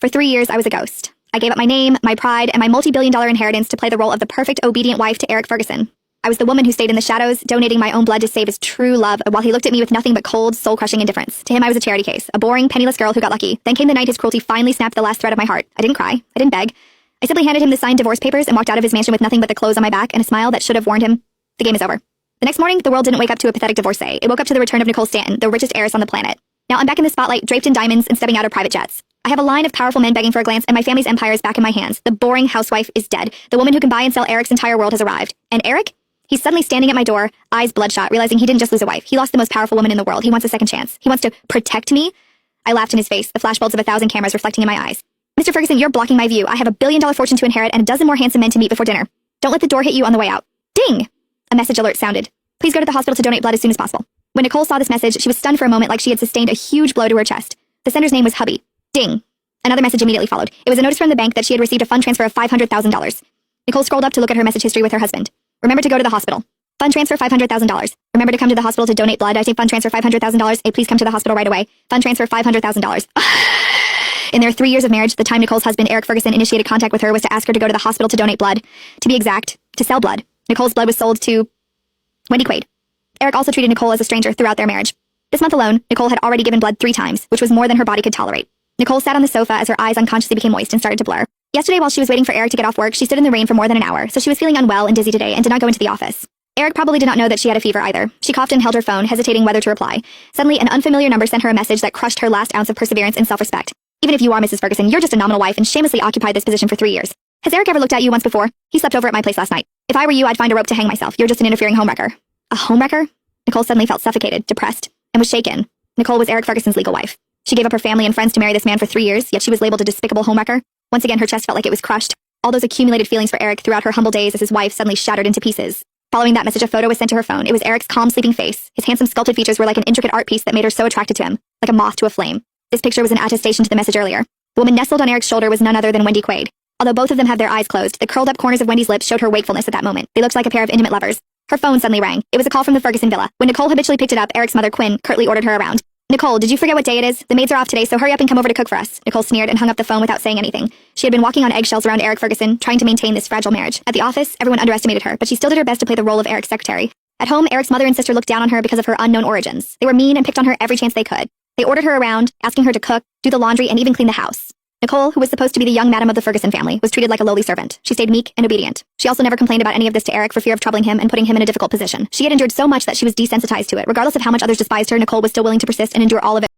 For 3 years, I was a ghost. I gave up my name, my pride, and my multi-billion-dollar inheritance to play the role of the perfect obedient wife to Eric Ferguson. I was the woman who stayed in the shadows, donating my own blood to save his true love, while he looked at me with nothing but cold, soul-crushing indifference. To him, I was a charity case, a boring, penniless girl who got lucky. Then came the night his cruelty finally snapped the last thread of my heart. I didn't cry. I didn't beg. I simply handed him the signed divorce papers and walked out of his mansion with nothing but the clothes on my back and a smile that should have warned him, the game is over. The next morning, the world didn't wake up to a pathetic divorcee. It woke up to the return of Nicole Stanton, the richest heiress on the planet. Now I'm back in the spotlight, draped in diamonds and stepping out of private jets. I have a line of powerful men begging for a glance, and my family's empire is back in my hands. The boring housewife is dead. The woman who can buy and sell Eric's entire world has arrived. And Eric? He's suddenly standing at my door, eyes bloodshot, realizing he didn't just lose a wife. He lost the most powerful woman in the world. He wants a second chance. He wants to protect me. I laughed in his face, the flashbulbs of 1,000 cameras reflecting in my eyes. Mr. Ferguson, you're blocking my view. I have $1 billion fortune to inherit and a dozen more handsome men to meet before dinner. Don't let the door hit you on the way out. Ding! A message alert sounded. Please go to the hospital to donate blood as soon as possible. When Nicole saw this message, she was stunned for a moment like she had sustained a huge blow to her chest. The sender's name was Hubby. Ding! Another message immediately followed. It was a notice from the bank that she had received a fund transfer of $500,000. Nicole scrolled up to look at her message history with her husband. Remember to go to the hospital. Fund transfer $500,000. Remember to come to the hospital to donate blood. I say fund transfer $500,000. Hey, please come to the hospital right away. Fund transfer $500,000. In their 3 years of marriage, the time Nicole's husband, Eric Ferguson, initiated contact with her was to ask her to go to the hospital to donate blood. To be exact, to sell blood. Nicole's blood was sold to Wendy Quaid. Eric also treated Nicole as a stranger throughout their marriage. This month alone, Nicole had already given blood 3 times, which was more than her body could tolerate. Nicole sat on the sofa as her eyes unconsciously became moist and started to blur. Yesterday, while she was waiting for Eric to get off work, she stood in the rain for more than an hour, so she was feeling unwell and dizzy today and did not go into the office. Eric probably did not know that she had a fever either. She coughed and held her phone, hesitating whether to reply. Suddenly, an unfamiliar number sent her a message that crushed her last ounce of perseverance and self-respect. Even if you are Mrs. Ferguson, you're just a nominal wife and shamelessly occupied this position for 3 years. Has Eric ever looked at you once before? He slept over at my place last night. If I were you, I'd find a rope to hang myself. You're just an interfering homewrecker. A homewrecker? Nicole suddenly felt suffocated, depressed, and was shaken. Nicole was Eric Ferguson's legal wife. She gave up her family and friends to marry this man for 3 years, yet she was labeled a despicable homewrecker. Once again, her chest felt like it was crushed. All those accumulated feelings for Eric throughout her humble days as his wife suddenly shattered into pieces. Following that message, a photo was sent to her phone. It was Eric's calm, sleeping face. His handsome, sculpted features were like an intricate art piece that made her so attracted to him, like a moth to a flame. This picture was an attestation to the message earlier. The woman nestled on Eric's shoulder was none other than Wendy Quaid. Although both of them had their eyes closed, the curled-up corners of Wendy's lips showed her wakefulness at that moment. They looked like a pair of intimate lovers. Her phone suddenly rang. It was a call from the Ferguson villa. When Nicole habitually picked it up, Eric's mother, Quinn, curtly ordered her around. Nicole, did you forget what day it is? The maids are off today, so hurry up and come over to cook for us. Nicole sneered and hung up the phone without saying anything. She had been walking on eggshells around Eric Ferguson, trying to maintain this fragile marriage. At the office, everyone underestimated her, but she still did her best to play the role of Eric's secretary. At home, Eric's mother and sister looked down on her because of her unknown origins. They were mean and picked on her every chance they could. They ordered her around, asking her to cook, do the laundry, and even clean the house. Nicole, who was supposed to be the young madam of the Ferguson family, was treated like a lowly servant. She stayed meek and obedient. She also never complained about any of this to Eric for fear of troubling him and putting him in a difficult position. She had endured so much that she was desensitized to it. Regardless of how much others despised her, Nicole was still willing to persist and endure all of it.